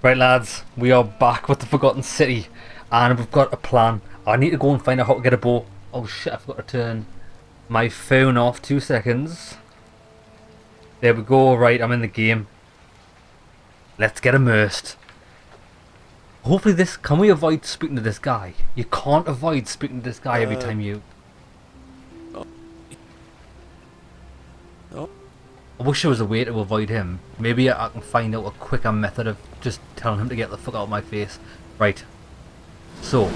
Right, lads, we are back with the Forgotten City, and we've got a plan. I need to go and find out how to get a bow. Oh shit, I forgot to turn my phone off. 2 seconds. There we go. Right, I'm in the game. Let's get immersed. Hopefully this... Can we avoid speaking to this guy? You can't avoid speaking to this guy every time you... Oh. I wish there was a way to avoid him. Maybe I can find out a quicker method of just telling him to get the fuck out of my face. Right. So.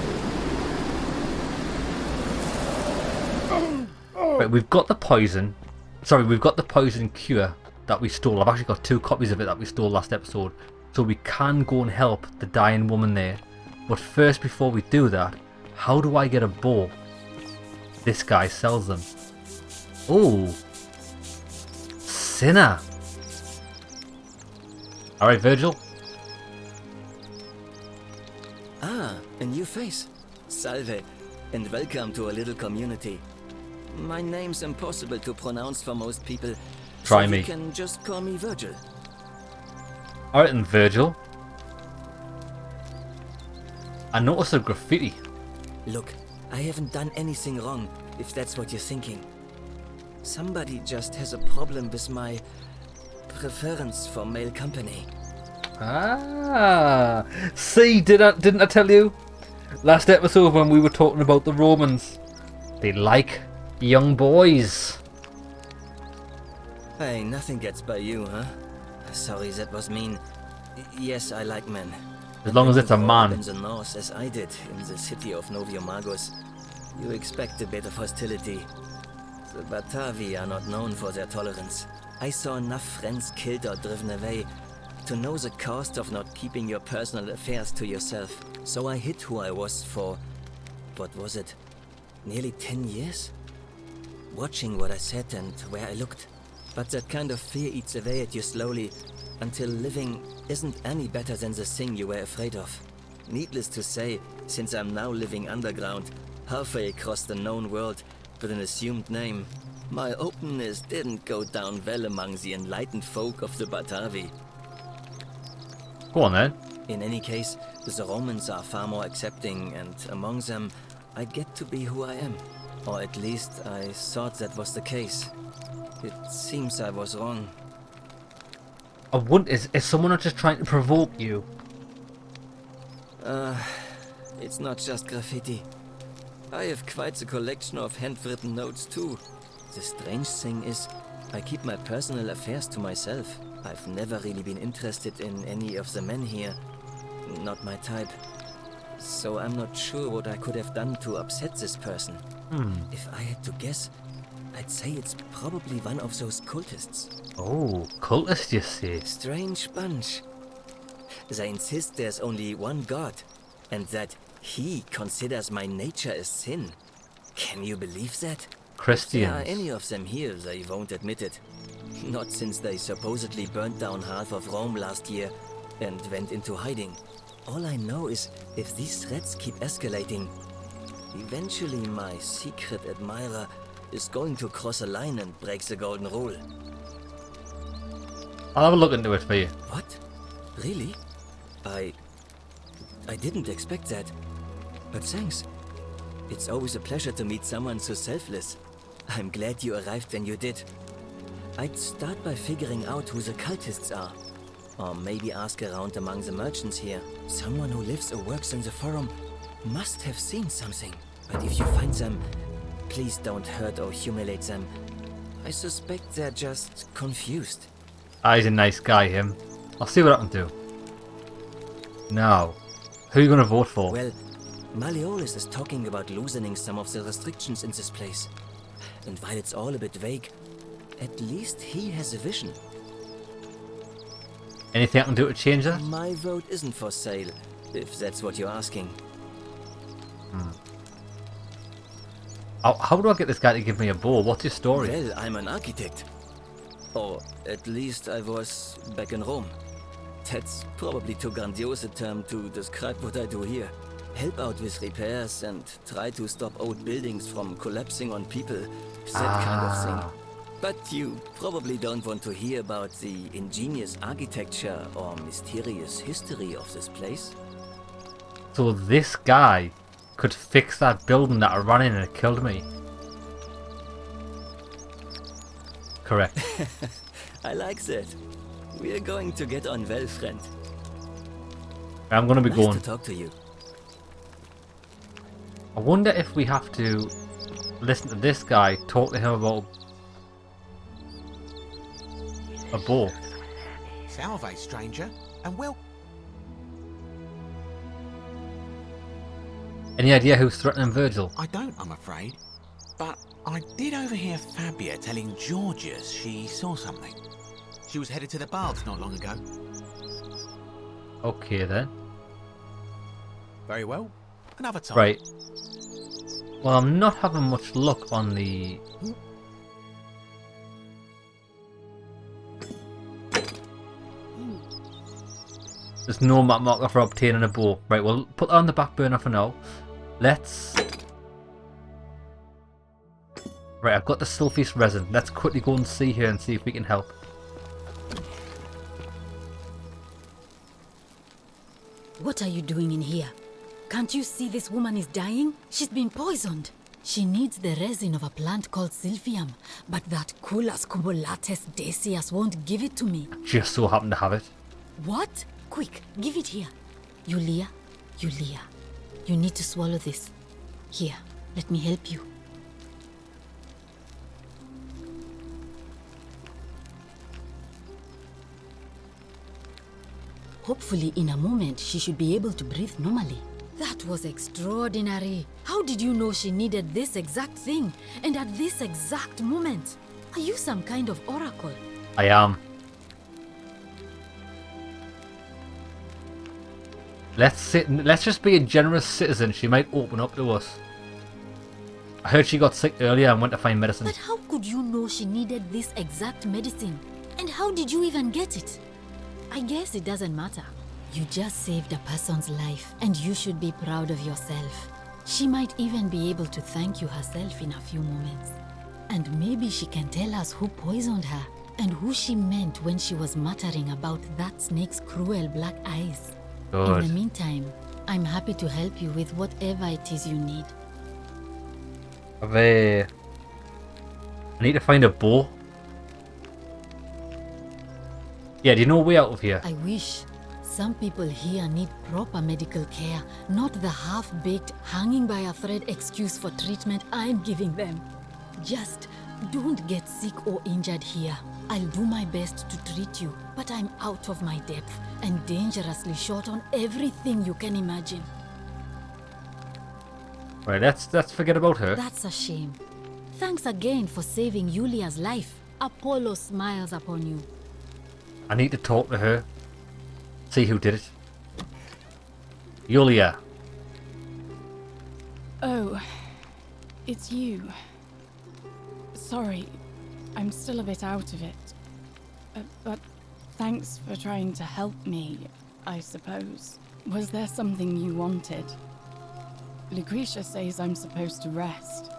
Right, we've got the poison. Sorry, we've got the poison cure that we stole. I've actually got 2 copies of it that we stole last episode. So we can go and help the dying woman there. But first, before we do that, how do I get a bow? This guy sells them. Ooh. Sinner. Alright, Virgil. Ah, a new face. Salve, and welcome to a little community. My name's impossible to pronounce for most people. Try so me. You can just call me Virgil. Alright then, Virgil. I noticed a graffiti. Look, I haven't done anything wrong, if that's what you're thinking. Somebody just has a problem with my preference for male company. Ah, see, didn't I tell you? Last episode when we were talking about the Romans. They like young boys. Hey, nothing gets by you, huh? Sorry, that was mean. Yes, I like men. As long as it's a man. In the north, as I did in the city of Noviomagos, you expect a bit of hostility. The Batavi are not known for their tolerance. I saw enough friends killed or driven away to know the cost of not keeping your personal affairs to yourself. So I hid who I was for, what was it, nearly 10 years? Watching what I said and where I looked. But that kind of fear eats away at you slowly, until living isn't any better than the thing you were afraid of. Needless to say, since I'm now living underground, halfway across the known world, with an assumed name, my openness didn't go down well among the enlightened folk of the Batavi. Go on then. In any case, the Romans are far more accepting, and among them, I get to be who I am. Or at least, I thought that was the case. It seems I was wrong. I wonder, is someone not just trying to provoke you? It's not just graffiti. I have quite a collection of handwritten notes too. The strange thing is, I keep my personal affairs to myself. I've never really been interested in any of the men here. Not my type. So I'm not sure what I could have done to upset this person. If I had to guess, I'd say it's probably one of those cultists. Oh, cultist, you say? Strange bunch. They insist there's only one god, and that he considers my nature a sin. Can you believe that? Christians. If there are any of them here, they won't admit it. Not since they supposedly burnt down half of Rome last year and went into hiding. All I know is, if these threats keep escalating, eventually my secret admirer is going to cross a line and break the golden rule. I'll have a look into it for you. What? Really? I didn't expect that. But thanks. It's always a pleasure to meet someone so selfless. I'm glad you arrived when you did. I'd start by figuring out who the cultists are. Or maybe ask around among the merchants here. Someone who lives or works in the forum must have seen something. But if you find them, please don't hurt or humiliate them. I suspect they're just confused. He's a nice guy, him. I'll see what I can do. Now, who are you going to vote for? Well, Malleolus is talking about loosening some of the restrictions in this place. And while it's all a bit vague, at least he has a vision. Anything I can do to change that? My vote isn't for sale, if that's what you're asking. How do I get this guy to give me a bow? What's your story? Well, I'm an architect. Or at least I was back in Rome. That's probably too grandiose a term to describe what I do here. Help out with repairs and try to stop old buildings from collapsing on people. That kind of thing. But you probably don't want to hear about the ingenious architecture or mysterious history of this place. So this guy could fix that building that I ran in and it killed me. Correct. I like that. We're going to get on well, friend. I'm gonna be Nice going. to talk to you. I wonder if we have to listen to this guy talk to him about a bow. Salve, stranger, and well. Any idea who's threatening Virgil? I don't, I'm afraid. But I did overhear Fabia telling Georgius she saw something. She was headed to the baths not long ago. Okay then. Very well. Another time. Right. Well, I'm not having much luck on the... There's no map marker for obtaining a bow. Right, we'll put that on the back burner for now. Let's... Right, I've got the sulphate resin. Let's quickly go and see here and see if we can help. What are you doing in here? Can't you see this woman is dying? She's been poisoned. She needs the resin of a plant called Silphium, but that Culus cumulatus decius won't give it to me. Just so happen to have it. What? Quick, give it here. Yulia, Yulia, you need to swallow this. Here, let me help you. Hopefully, in a moment, she should be able to breathe normally. That was extraordinary. How did you know she needed this exact thing, and at this exact moment? Are you some kind of oracle? I am. Let's just be a generous citizen. She might open up to us. I heard she got sick earlier and went to find medicine. But how could you know she needed this exact medicine? And how did you even get it? I guess it doesn't matter. You just saved a person's life, and you should be proud of yourself. She might even be able to thank you herself in a few moments. And maybe she can tell us who poisoned her, and who she meant when she was muttering about that snake's cruel black eyes. Good. In the meantime, I'm happy to help you with whatever it is you need. I need to find a bow. Yeah, do you know a way out of here? I wish. Some people here need proper medical care, not the half-baked, hanging by a thread excuse for treatment I'm giving them. Just don't get sick or injured here. I'll do my best to treat you, but I'm out of my depth and dangerously short on everything you can imagine. Right, let's forget about her. That's a shame. Thanks again for saving Yulia's life. Apollo smiles upon you. I need to talk to her. See who did it. Yulia. Oh, it's you. Sorry, I'm still a bit out of it. But thanks for trying to help me, I suppose. Was there something you wanted? Lucretia says I'm supposed to rest.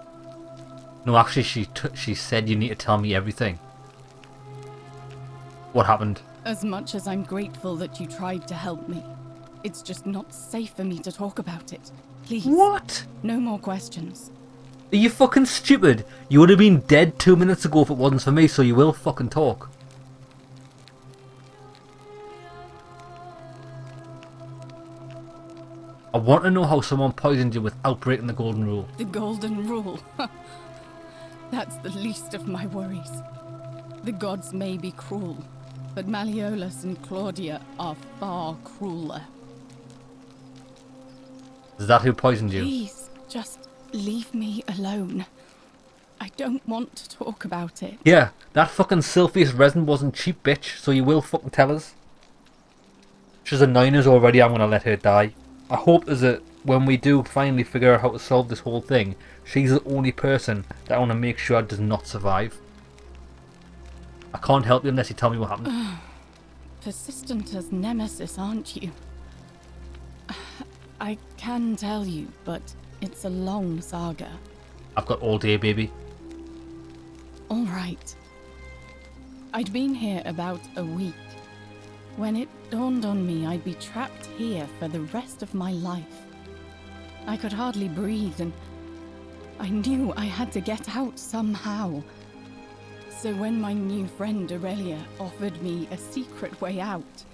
No, actually, she said you need to tell me everything. What happened? As much as I'm grateful that you tried to help me, it's just not safe for me to talk about it. Please. What? No more questions. Are you fucking stupid? You would have been dead 2 minutes ago if it wasn't for me, so you will fucking talk. I want to know how someone poisoned you without breaking the golden rule. The golden rule. That's the least of my worries. The gods may be cruel, but Malleolus and Claudia are far crueler. Is that who poisoned you? Please, just leave me alone. I don't want to talk about it. Yeah, that fucking sulphate resin wasn't cheap, bitch, so you will fucking tell us. She's annoying us already, I'm gonna let her die. I hope that when we do finally figure out how to solve this whole thing, she's the only person that I want to make sure does not survive. I can't help you unless you tell me what happened. Persistent as Nemesis, aren't you? I can tell you, but it's a long saga. I've got all day, baby. All right. I'd been here about a week when it dawned on me I'd be trapped here for the rest of my life. I could hardly breathe, and I knew I had to get out somehow. So when my new friend Aurelia offered me a secret way out,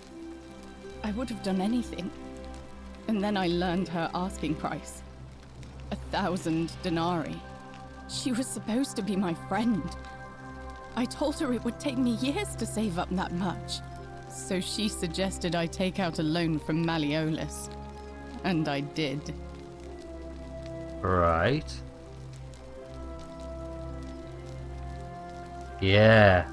I would have done anything. And then I learned her asking price. 1,000 denarii. She was supposed to be my friend. I told her it would take me years to save up that much. So she suggested I take out a loan from Malleolus. And I did. Right. Yeah.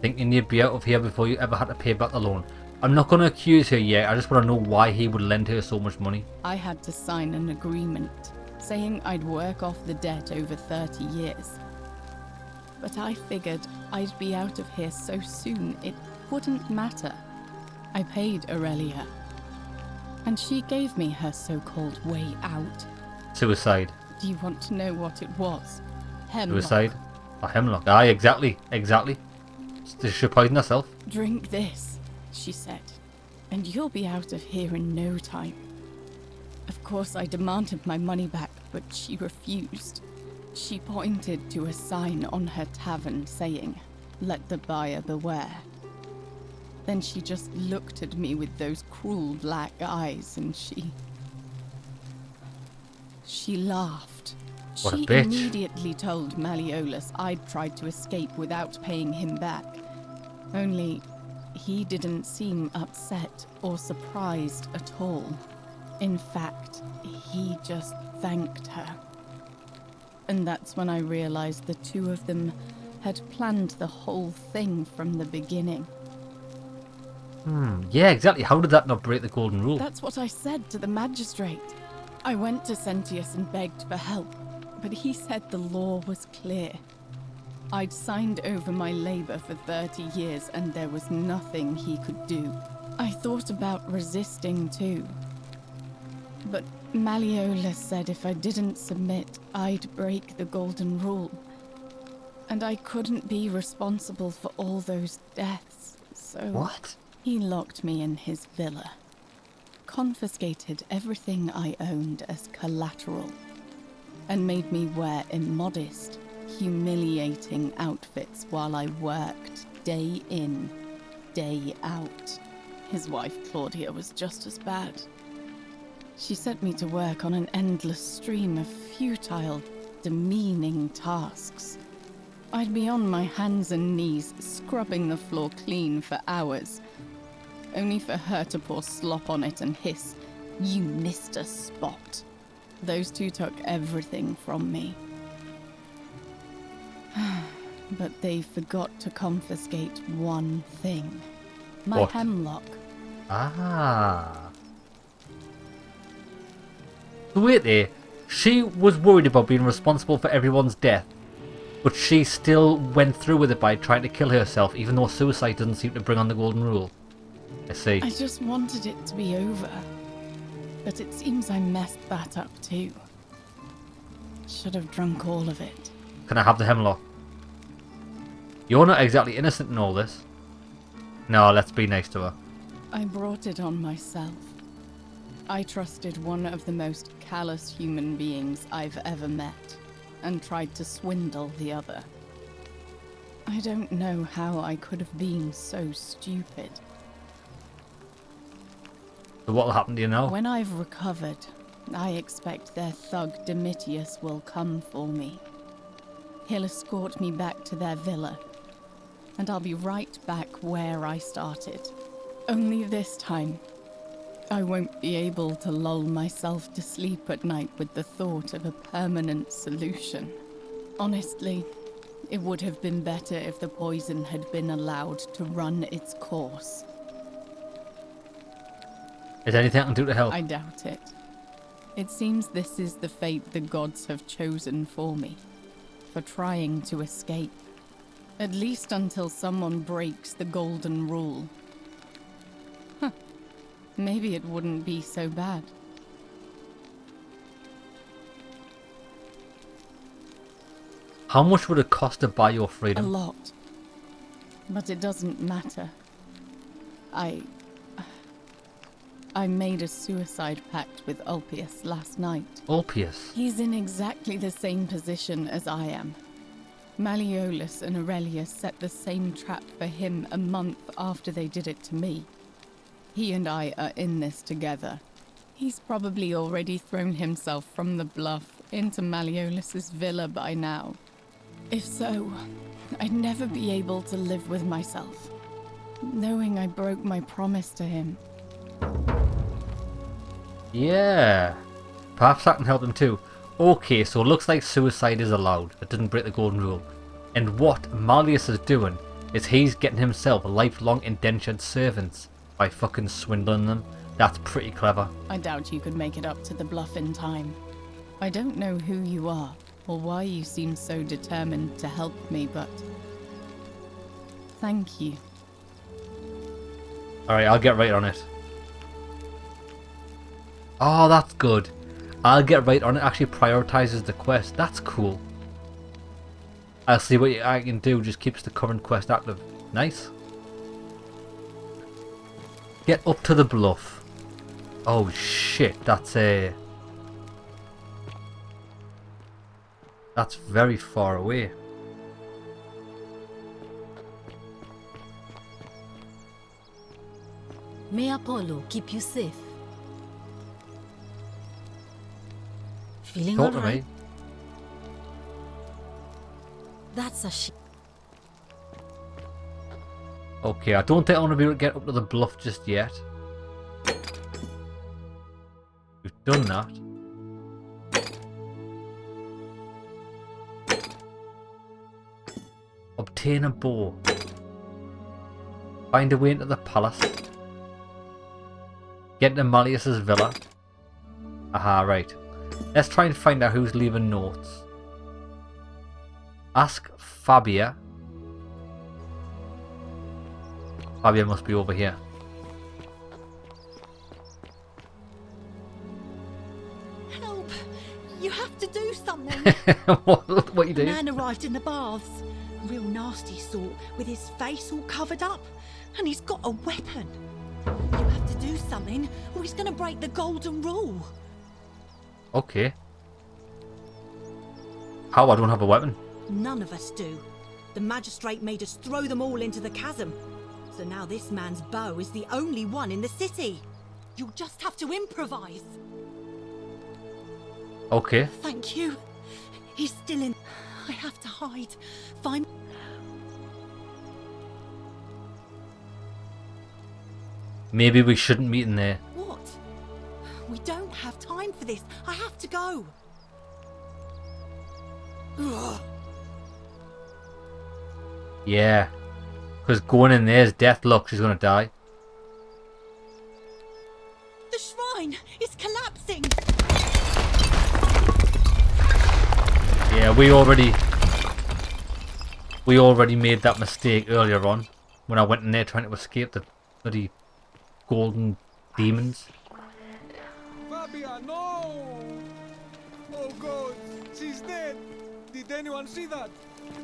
Thinking you'd be out of here before you ever had to pay back the loan. I'm not going to accuse her yet. I just want to know why he would lend her so much money. I had to sign an agreement saying I'd work off the debt over 30 years. But I figured I'd be out of here so soon it wouldn't matter. I paid Aurelia, and she gave me her so-called way out. Suicide. Do you want to know what it was? Hemlock. Suicide? A hemlock. Aye, exactly. Did she poison herself? Drink this, she said, and you'll be out of here in no time. Of course, I demanded my money back, but she refused. She pointed to a sign on her tavern saying, "Let the buyer beware." Then she just looked at me with those cruel black eyes, and she laughed. What a She bitch. immediately told Malleolus I'd tried to escape without paying him back. Only, he didn't seem upset or surprised at all. In fact, he just thanked her. And that's when I realized the two of them had planned the whole thing from the beginning. Yeah, exactly. How did that not break the golden rule? That's what I said to the magistrate. I went to Sentius and begged for help, but he said the law was clear. I'd signed over my labor for 30 years and there was nothing he could do. I thought about resisting too. But Malleolus said if I didn't submit, I'd break the golden rule. And I couldn't be responsible for all those deaths, so... What? He locked me in his villa, confiscated everything I owned as collateral, and made me wear immodest, humiliating outfits while I worked day in, day out. His wife Claudia was just as bad. She sent me to work on an endless stream of futile, demeaning tasks. I'd be on my hands and knees, scrubbing the floor clean for hours, only for her to pour slop on it and hiss, "You missed a spot." Those two took everything from me. But they forgot to confiscate one thing. My What? hemlock. Ah. So wait there. She was worried about being responsible for everyone's death, but she still went through with it by trying to kill herself, even though suicide doesn't seem to bring on the golden rule. I see. I just wanted it to be over. But it seems I messed that up too. Should have drunk all of it. Can I have the hemlock? You're not exactly innocent in all this. No, let's be nice to her. I brought it on myself. I trusted one of the most callous human beings I've ever met, and tried to swindle the other. I don't know how I could have been so stupid. So what'll happen to you now? When I've recovered, I expect their thug Domitius will come for me. He'll escort me back to their villa, and I'll be right back where I started. Only this time, I won't be able to lull myself to sleep at night with the thought of a permanent solution. Honestly, it would have been better if the poison had been allowed to run its course. Is there anything I can do to help? I doubt it. It seems this is the fate the gods have chosen for me, for trying to escape. At least until someone breaks the golden rule. Huh. Maybe it wouldn't be so bad. How much would it cost to buy your A freedom? lot. but it doesn't matter. I made a suicide pact with Ulpius last night. Ulpius? He's in exactly the same position as I am. Malleolus and Aurelius set the same trap for him a month after they did it to me. He and I are in this together. He's probably already thrown himself from the bluff into Malleolus's villa by now. If so, I'd never be able to live with myself, knowing I broke my promise to him. Yeah. Perhaps that can help him too. Okay, so it looks like suicide is allowed. It didn't break the golden rule. And what Malleus is doing is he's getting himself lifelong indentured servants by fucking swindling them. That's pretty clever. I doubt you could make it up to the bluff in time. I don't know who you are, or why you seem so determined to help me, but thank you. Alright, I'll get right on it. Oh, that's good. I'll get right on it. Actually prioritizes the quest. That's cool. I'll see what I can do. Just keeps the current quest active. Nice. Get up to the bluff. Oh shit, that's very far away. May Apollo keep you safe. Feeling Talk to alright? me. That's a shit. Okay, I don't think I want to be able to get up to the bluff just yet. We've done that. Obtain a bow. Find a way into the palace. Get to Malleus's villa. Aha, right. Let's try and find out who's leaving notes. Ask Fabia. Fabia must be over here. Help! You have to do something! What you The do? man arrived in the baths. Real nasty sort, with his face all covered up. And he's got a weapon. You have to do something, or he's gonna break the golden rule. Okay. How? I don't have a weapon. None of us do. The magistrate made us throw them all into the chasm. So now this man's bow is the only one in the city. You'll just have to improvise. Okay. Thank you. He's still in. I have to hide. Find. Maybe we shouldn't meet in there. What? We don't have time for this. I have to go. Ugh. Yeah. Because going in there is death. Look, she's going to die. The shrine is collapsing. Yeah, we already made that mistake earlier on when I went in there trying to escape the bloody golden demons. Fabia, no! Oh God, she's dead! Did anyone see that?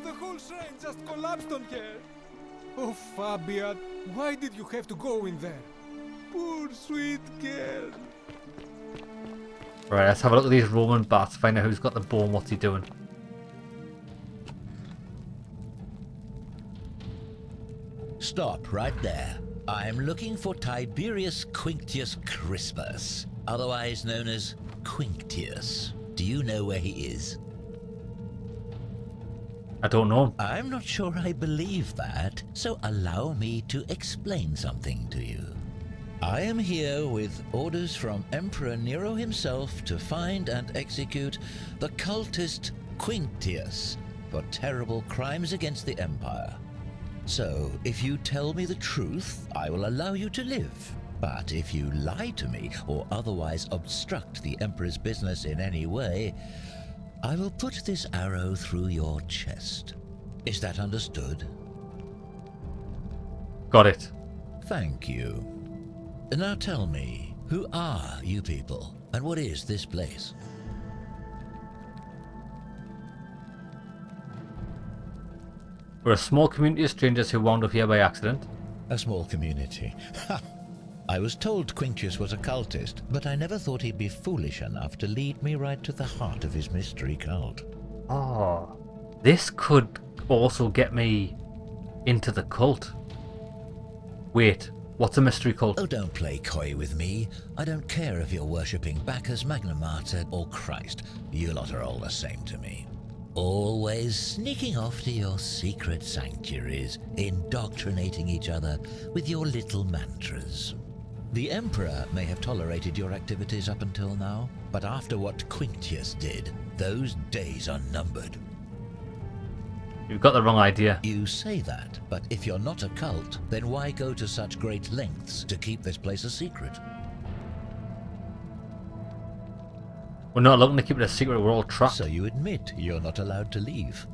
The whole shrine just collapsed on her! Oh Fabia, why did you have to go in there? Poor sweet girl! Right, let's have a look at these Roman bats, find out who's got the bow and what's he doing. Stop right there. I'm looking for Tiberius Quinctius Crispus, otherwise known as Quinctius. Do you know where he is? I don't know. I'm not sure I believe that, so allow me to explain something to you. I am here with orders from Emperor Nero himself to find and execute the cultist Quinctius for terrible crimes against the Empire. So, if you tell me the truth, I will allow you to live. But if you lie to me or otherwise obstruct the Emperor's business in any way, I will put this arrow through your chest. Is that understood? Got it. Thank you. Now tell me, who are you people, and what is this place? We're a small community of strangers who wound up here by accident. A small community. Ha! I was told Quintius was a cultist, but I never thought he'd be foolish enough to lead me right to the heart of his mystery cult. Oh, this could also get me into the cult. Wait, what's a mystery cult? Oh, don't play coy with me. I don't care if you're worshipping Bacchus, Magna Mater, or Christ. You lot are all the same to me. Always sneaking off to your secret sanctuaries, indoctrinating each other with your little mantras. The Emperor may have tolerated your activities up until now, but after what Quintius did, those days are numbered. You've got the wrong idea. You say that, but if you're not a cult, then why go to such great lengths to keep this place a secret? We're not looking to keep it a secret, we're all trapped. So you admit you're not allowed to leave.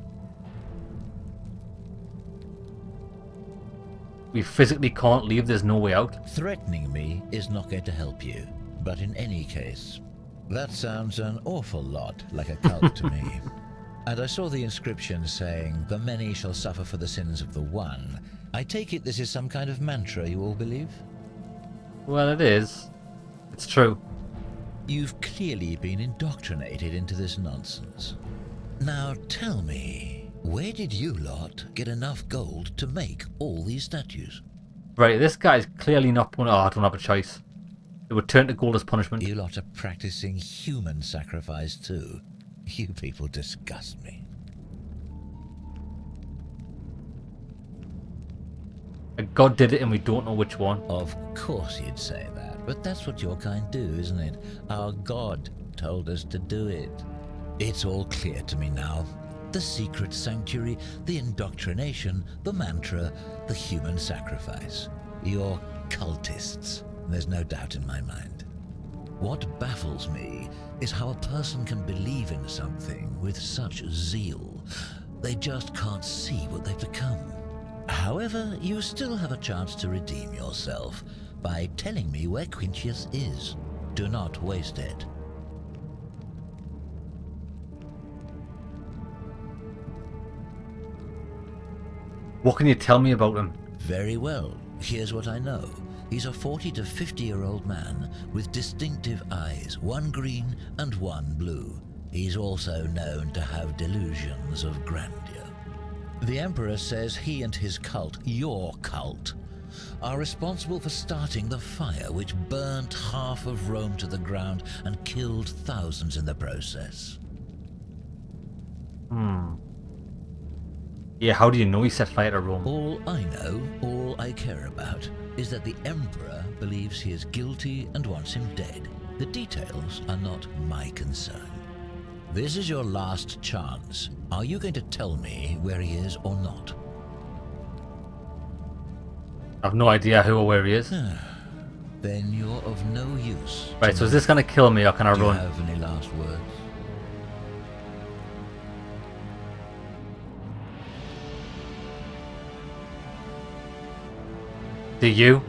We physically can't leave, there's no way out. Threatening me is not going to help you. But in any case, that sounds an awful lot like a cult to me. And I saw the inscription saying, "The many shall suffer for the sins of the one." I take it this is some kind of mantra you all believe? Well, it is. It's true. You've clearly been indoctrinated into this nonsense. Now tell me, where did you lot get enough gold to make all these statues? Right, this guy's clearly not... Oh, I don't have a choice. It would turn to gold as punishment. You lot are practicing human sacrifice too. You people disgust me. God did it and we don't know which one. Of course you'd say that. But that's what your kind do, isn't it? Our God told us to do it. It's all clear to me now. The secret sanctuary, the indoctrination, the mantra, the human sacrifice. You're cultists. There's no doubt in my mind. What baffles me is how a person can believe in something with such zeal. They just can't see what they've become. However, you still have a chance to redeem yourself by telling me where Quintius is. Do not waste it. What can you tell me about him? Very well. Here's what I know. He's a 40 to 50-year-old man with distinctive eyes, one green and one blue. He's also known to have delusions of grandeur. The Emperor says he and his cult, your cult, are responsible for starting the fire which burnt half of Rome to the ground and killed thousands in the process. Yeah, how do you know he set fire to Rome? All I know, all I care about, is that the Emperor believes he is guilty and wants him dead. The details are not my concern. This is your last chance. Are you going to tell me where he is or not? I've no idea who or where he is. Then you're of no use. Right, so is this gonna kill me or can I Do you run? have any last words? Do you?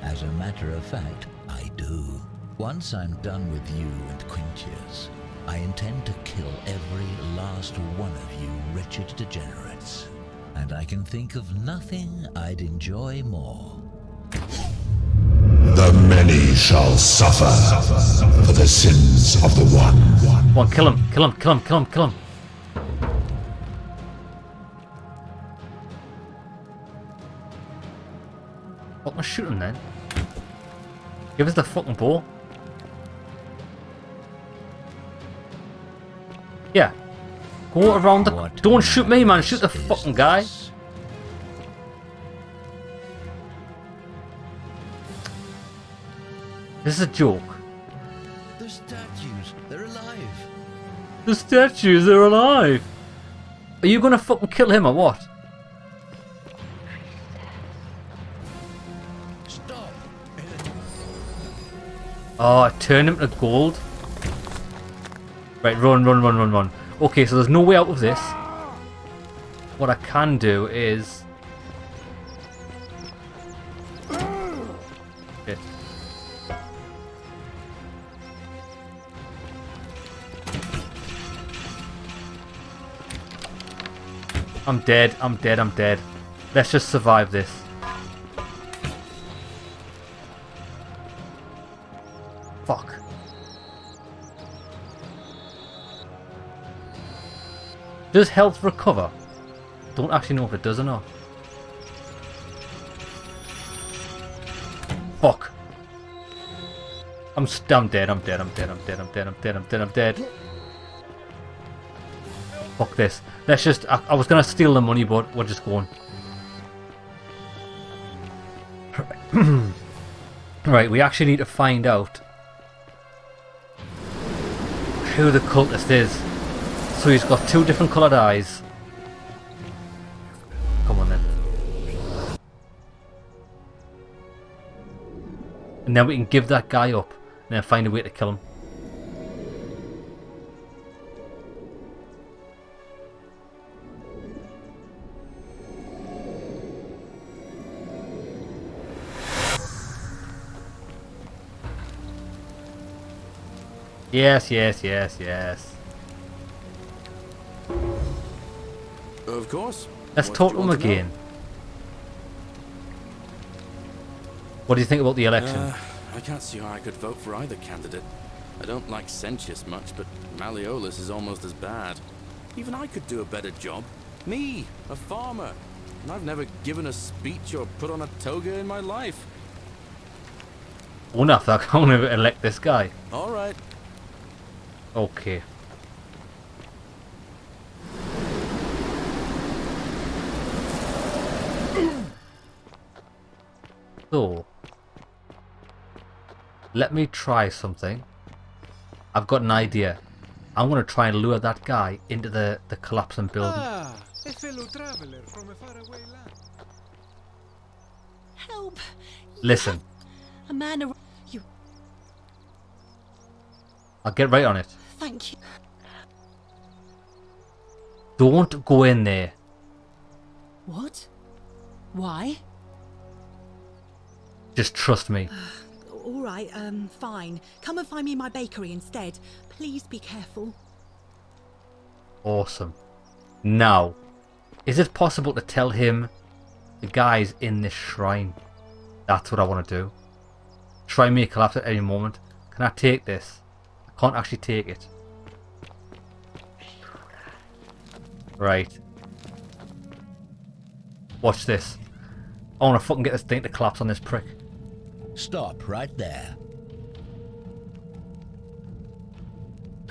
As a matter of fact, I do. Once I'm done with you and Quintius, I intend to kill every last one of you wretched degenerates. And I can think of nothing I'd enjoy more. The many shall suffer for the sins of the one. Come on, kill him, kill him, kill him, kill him, kill him. Fucking shoot him then. Give us the fucking ball. Yeah. Go around the... What Don't shoot me, man. Shoot the is fucking guy. this? This is a joke. The statues, they're alive. The statues are alive. Are you gonna fucking kill him or what? Stop. Oh, I turned him to gold. Right, run, run, run, run, run. Okay, so there's no way out of this. What I can do is... Shit. I'm dead. I'm dead. I'm dead. Let's just survive this. Fuck. Does health recover? Don't actually know if it does or not. Fuck. I'm dead. I'm dead. I'm dead. I'm dead. I'm dead. I'm dead. I'm dead. I'm dead. Fuck this. Let's just... I was gonna steal the money, but we're just going. Right, we actually need to find out who the cultist is. So he's got 2 different coloured eyes. Come on then. And then we can give that guy up and then find a way to kill him. Yes, yes, yes, yes. Of course. Let's talk to him again. What do you think about the election? I can't see how I could vote for either candidate. I don't like Sentius much, but Malleolus is almost as bad. Even I could do a better job. Me, a farmer. And I've never given a speech or put on a toga in my life. I wonder if they're going to elect this guy. Alright. Okay. So, let me try something. I've got an idea. I'm going to try and lure that guy into the collapsing building. Ah, a fellow traveler from a faraway land. Help! Listen, A man you. I'll get right on it. Thank you. Don't go in there. What? Why? Just trust me. All right, fine. Come and find me in my bakery instead. Please be careful. Awesome. Now, is it possible to tell him the guy's in this shrine? That's what I want to do. Shrine may collapse at any moment. Can I take this? I can't actually take it. Right. Watch this. I want to fucking get this thing to collapse on this prick. Stop right there.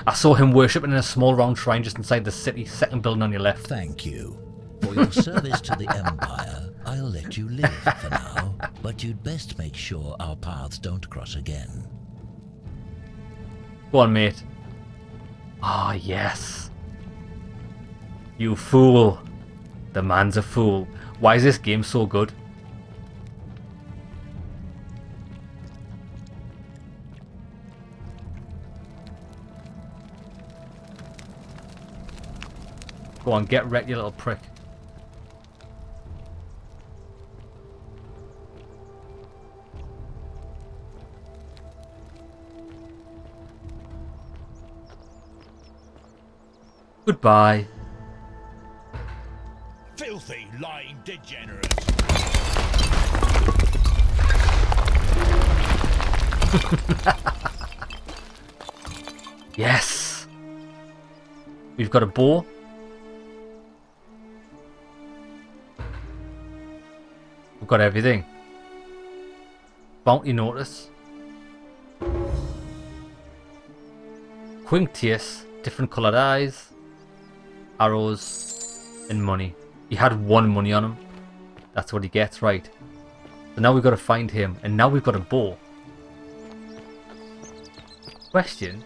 I saw him worshipping in a small round shrine just inside the city, second building on your left. Thank you. For your service to the Empire, I'll let you live for now, but you'd best make sure our paths don't cross again. Go on, mate. Ah, yes. You fool. The man's a fool. Why is this game so good? Go on, get wrecked, you little prick. Goodbye. Filthy, lying degenerate. Yes. We've got a bow. We've got everything. Bounty notice. Quinctius, different coloured eyes. Arrows and money. He had 1 money on him. That's what he gets, right. So now we've got to find him, and now we've got a bow. Question.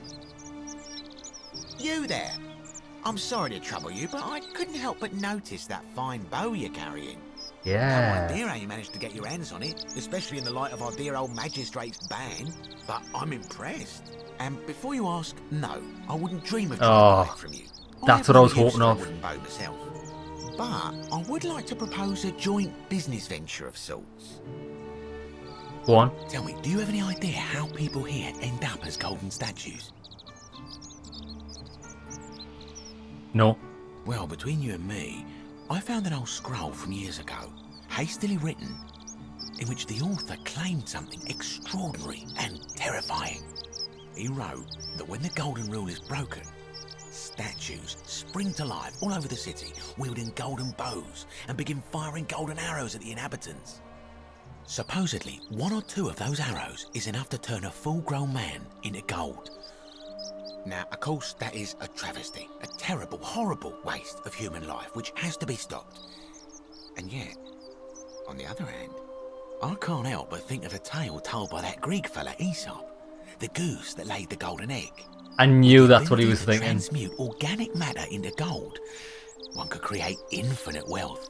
You there? I'm sorry to trouble you, but I couldn't help but notice that fine bow you're carrying. Yeah. No idea how you managed to get your hands on it, especially in the light of our dear old magistrate's ban, but I'm impressed. And before you ask, no, I wouldn't dream of trying to buy it from you. That's what I was hoping of. Bow myself. But I would like to propose a joint business venture of sorts. Go on. Tell me, do you have any idea how people here end up as golden statues? No. Well, between you and me, I found an old scroll from years ago, hastily written, in which the author claimed something extraordinary and terrifying. He wrote that when the golden rule is broken, statues spring to life all over the city, wielding golden bows and begin firing golden arrows at the inhabitants. Supposedly, 1 or 2 of those arrows is enough to turn a full-grown man into gold. Now, of course, that is a travesty, a terrible, horrible waste of human life, which has to be stopped. And yet, on the other hand, I can't help but think of a tale told by that Greek fella Aesop, the goose that laid the golden egg. I knew that's what he was thinking. Transmute organic matter into gold. One could create infinite wealth.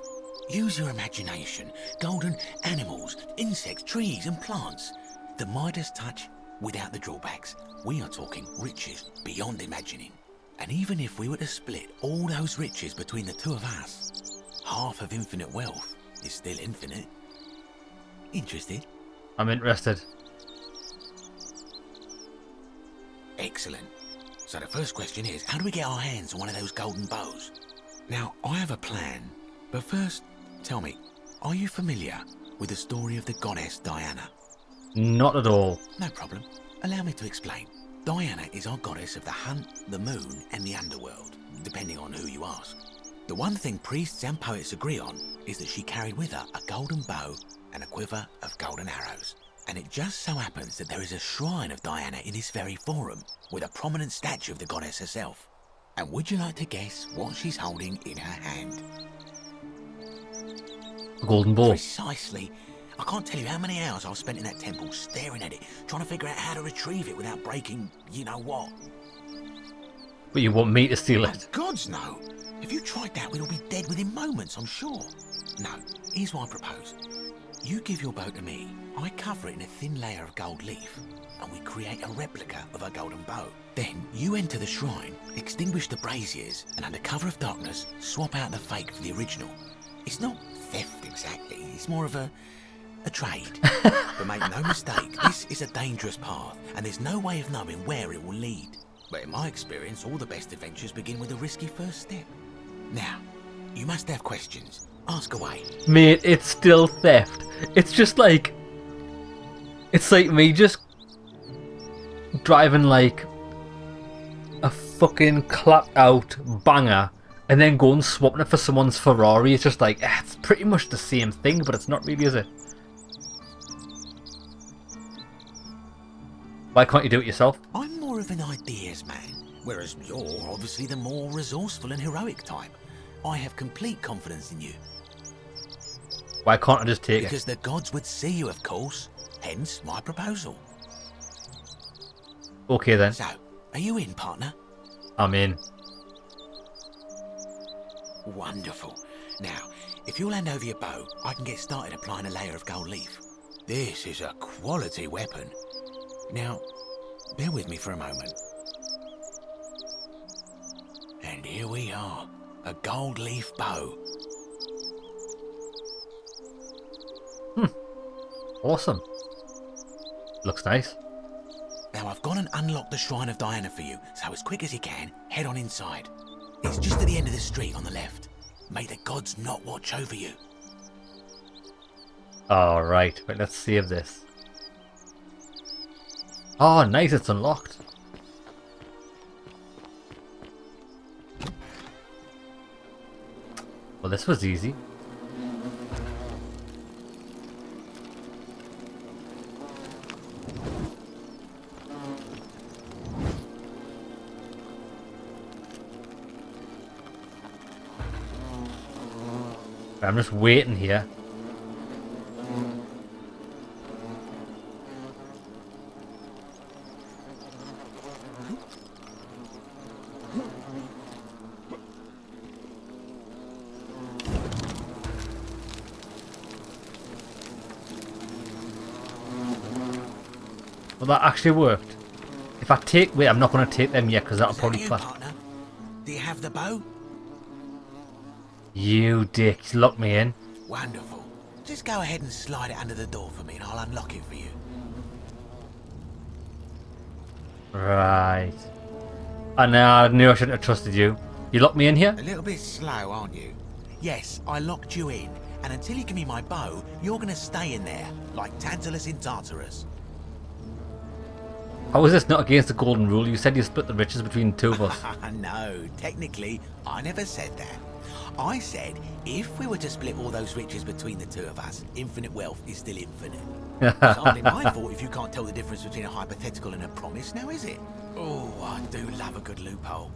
Use your imagination. Golden animals, insects, trees and plants. The Midas touch without the drawbacks. We are talking riches beyond imagining. And even if we were to split all those riches between the 2 of us, half of infinite wealth is still infinite. Interested? I'm interested. Excellent. So the first question is, how do we get our hands on one of those golden bows? Now, I have a plan, but first, tell me, are you familiar with the story of the goddess Diana? Not at all. No problem. Allow me to explain. Diana is our goddess of the hunt, the moon, and the underworld, depending on who you ask. The one thing priests and poets agree on is that she carried with her a golden bow and a quiver of golden arrows. And it just so happens that there is a shrine of Diana in this very forum, with a prominent statue of the goddess herself. And would you like to guess what she's holding in her hand? A golden ball. Precisely. I can't tell you how many hours I've spent in that temple staring at it, trying to figure out how to retrieve it without breaking you-know-what. But you want me to steal it? Gods, no. If you tried that, we'd all be dead within moments, I'm sure. No, here's what I propose. You give your bow to me, I cover it in a thin layer of gold leaf, and we create a replica of a golden bow. Then you enter the shrine, extinguish the braziers, and under cover of darkness, swap out the fake for the original. It's not theft exactly, it's more of a trade. But make no mistake, this is a dangerous path, and there's no way of knowing where it will lead. But in my experience, all the best adventures begin with a risky first step. Now, you must have questions. Ask away. Mate, it's still theft. It's just like... It's like me just driving like a fucking clapped out banger and then going swapping it for someone's Ferrari. It's just like, it's pretty much the same thing, but it's not really, is it? Why can't you do it yourself? I'm more of an ideas man, whereas you're obviously the more resourceful and heroic type. I have complete confidence in you. Why can't I just take Because the gods would see you, of course. Hence my proposal. Okay then. So, are you in, partner? I'm in. Wonderful. Now, if you'll hand over your bow, I can get started applying a layer of gold leaf. This is a quality weapon. Now, bear with me for a moment. And here we are, a gold leaf bow. Awesome. Looks nice. Now I've gone and unlocked the Shrine of Diana for you, so as quick as you can, head on inside. It's just at the end of the street on the left. May the gods not watch over you. Alright, but let's save this. Oh, nice, it's unlocked. Well, this was easy. I'm just waiting here. Well, that actually worked. If I take... Wait, I'm not going to take them yet because that'll probably clash. Do you have the bow? You dick, lock me in. Wonderful. Just go ahead and slide it under the door for me and I'll unlock it for you. Right. I know, I knew I shouldn't have trusted you. You locked me in here? A little bit slow, aren't you? Yes, I locked you in, and until you give me my bow, you're gonna stay in there, like Tantalus in Tartarus. How is this not against the golden rule? You said you split the riches between the two of us. No, technically, I never said that. I said, if we were to split all those riches between the two of us, infinite wealth is still infinite. It's hardly my fault if you can't tell the difference between a hypothetical and a promise, now is it? Oh, I do love a good loophole.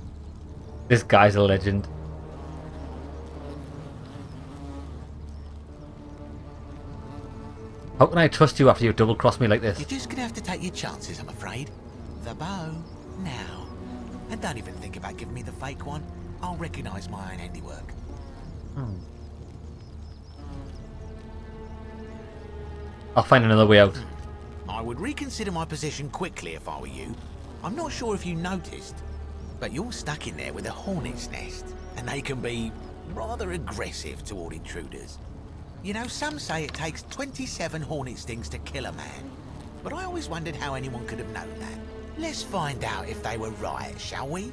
This guy's a legend. How can I trust you after you double-crossed me like this? You're just gonna have to take your chances, I'm afraid. The bow, now. And don't even think about giving me the fake one. I'll recognise my own handiwork. I'll find another way out. I would reconsider my position quickly if I were you. I'm not sure if you noticed, but you're stuck in there with a hornet's nest, and they can be rather aggressive toward intruders. You know, some say it takes 27 hornet stings to kill a man, but I always wondered how anyone could have known that. Let's find out if they were right, shall we?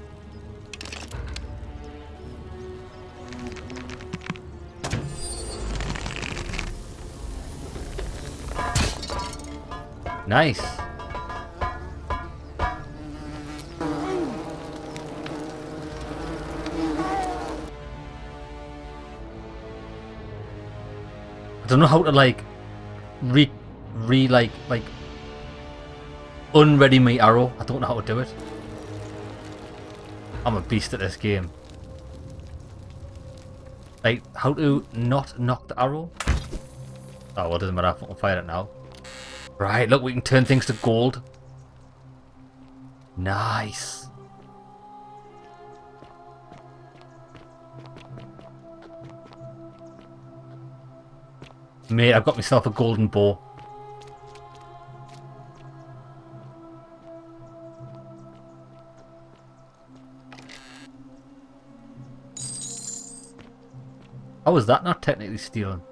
Nice. I don't know how to like unready my arrow. I don't know how to do it. I'm a beast at this game. Like, how to not knock the arrow? Oh, well, it doesn't matter. I can fire it now. Right, look, we can turn things to gold. Nice. Mate, I've got myself a golden bow. How is that not technically stealing?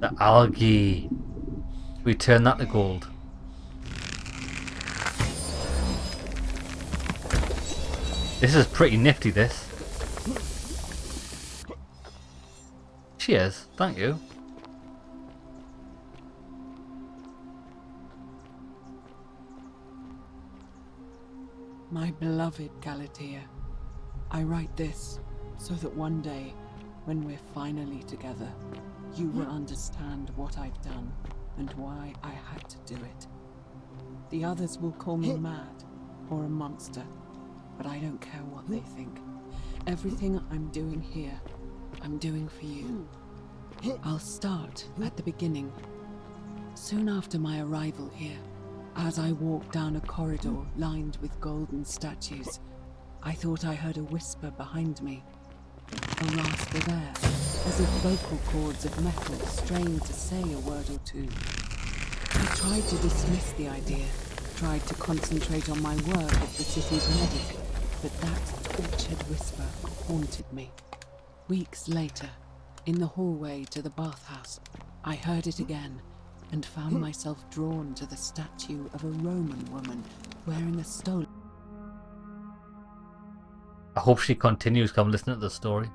The algae. We turn that to gold. This is pretty nifty, this. Cheers, thank you. My beloved Galatea, I write this so that one day, when we're finally together, you will understand what I've done and why I had to do it. The others will call me mad or a monster, but I don't care what they think. Everything I'm doing here, I'm doing for you. I'll start at the beginning. Soon after my arrival here, as I walked down a corridor lined with golden statues, I thought I heard a whisper behind me. A rasp of air, as if vocal cords of metal strained to say a word or two. I tried to dismiss the idea, tried to concentrate on my work as the city's medic, but that tortured whisper haunted me. Weeks later, in the hallway to the bathhouse, I heard it again and found myself drawn to the statue of a Roman woman wearing a stole. I hope she continues. Come listen to the story.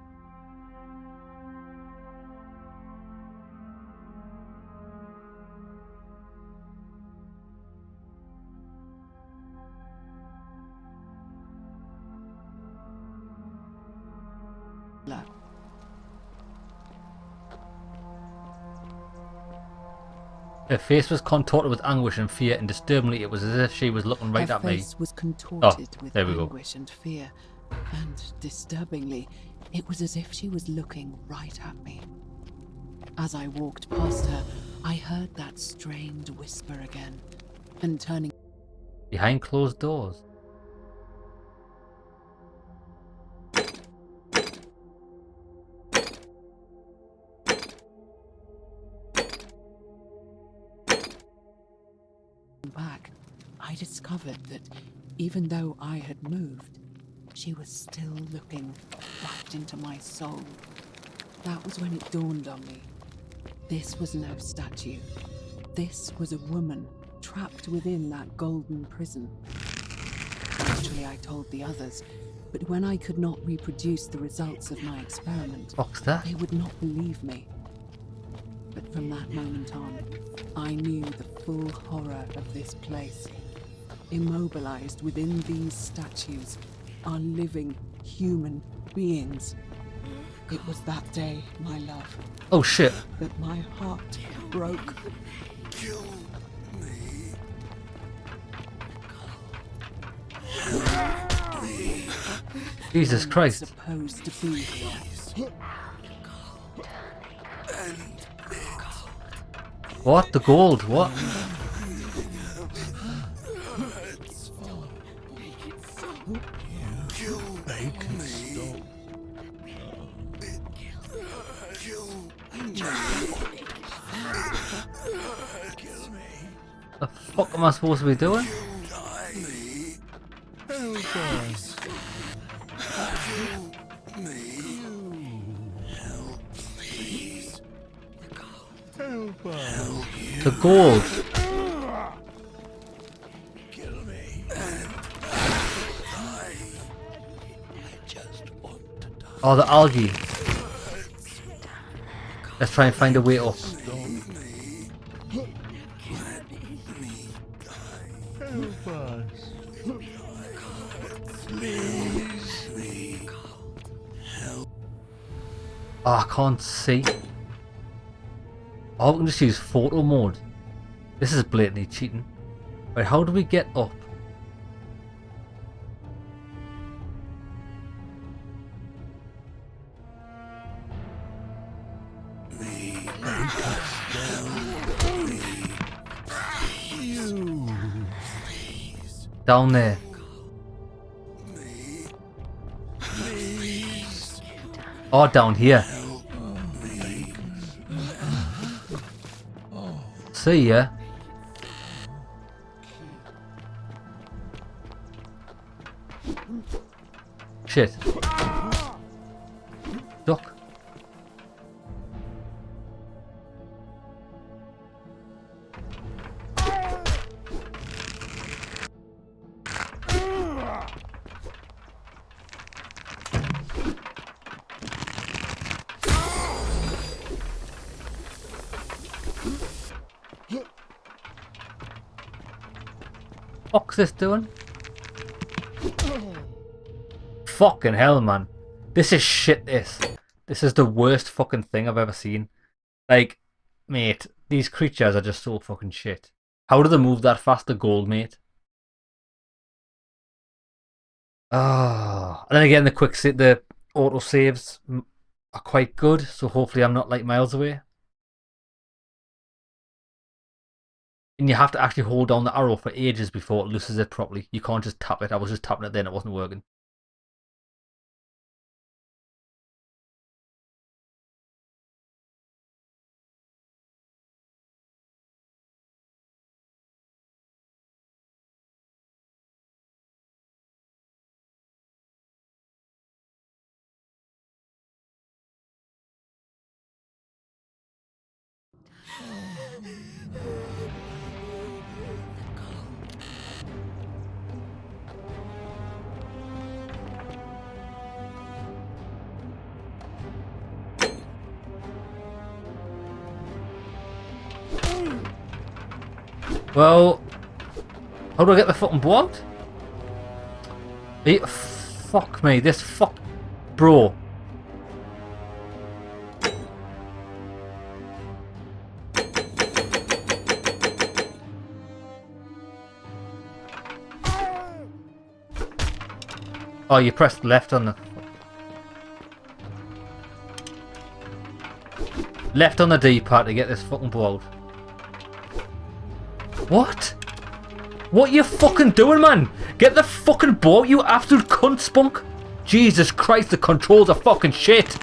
Her face was contorted with anguish and fear, and disturbingly it was as if she was looking right at me. Her face was contorted with there we go. anguish and fear, and disturbingly, it was as if she was looking right at me. As I walked past her, I heard that strained whisper again, and turning Behind closed doors. back, I discovered that even though I had moved, she was still looking right into my soul. That was when it dawned on me. This was no statue. This was a woman trapped within that golden prison. Actually, I told the others, but when I could not reproduce the results of my experiment, What's that? they would not believe me. But from that moment on, I knew the full horror of this place. Immobilized within these statues are living human beings. It was that day, my love, Oh shit. that my heart broke. Kill me. Jesus Christ. Supposed to be here. What? The gold? What? The fuck am I supposed to be doing? The gold. Oh, the algae. Let's try and find a way up. Oh, I can't see. Oh, we can just use photo mode. This is blatantly cheating. Right, how do we get up? Down there. Oh, down here. See ya. Shit. Duck. What's this doing? Fucking hell, man. This is shit, this. This is the worst fucking thing I've ever seen. Like, mate, these creatures are just so fucking shit. How do they move that fast, the gold, mate? Ah, and then again, the auto saves are quite good, so hopefully I'm not like miles away. And you have to actually hold down the arrow for ages before it looses it properly. You can't just tap it. I was just tapping it then, it wasn't working. Well, how do I get the fucking bow out? Fuck me, this fuck... Bro. Oh, you pressed left on the... Left on the D-pad to get this fucking bow out. What? What you fucking doing, man? Get the fucking bow, you absolute cunt spunk. Jesus Christ, the controls are fucking shit.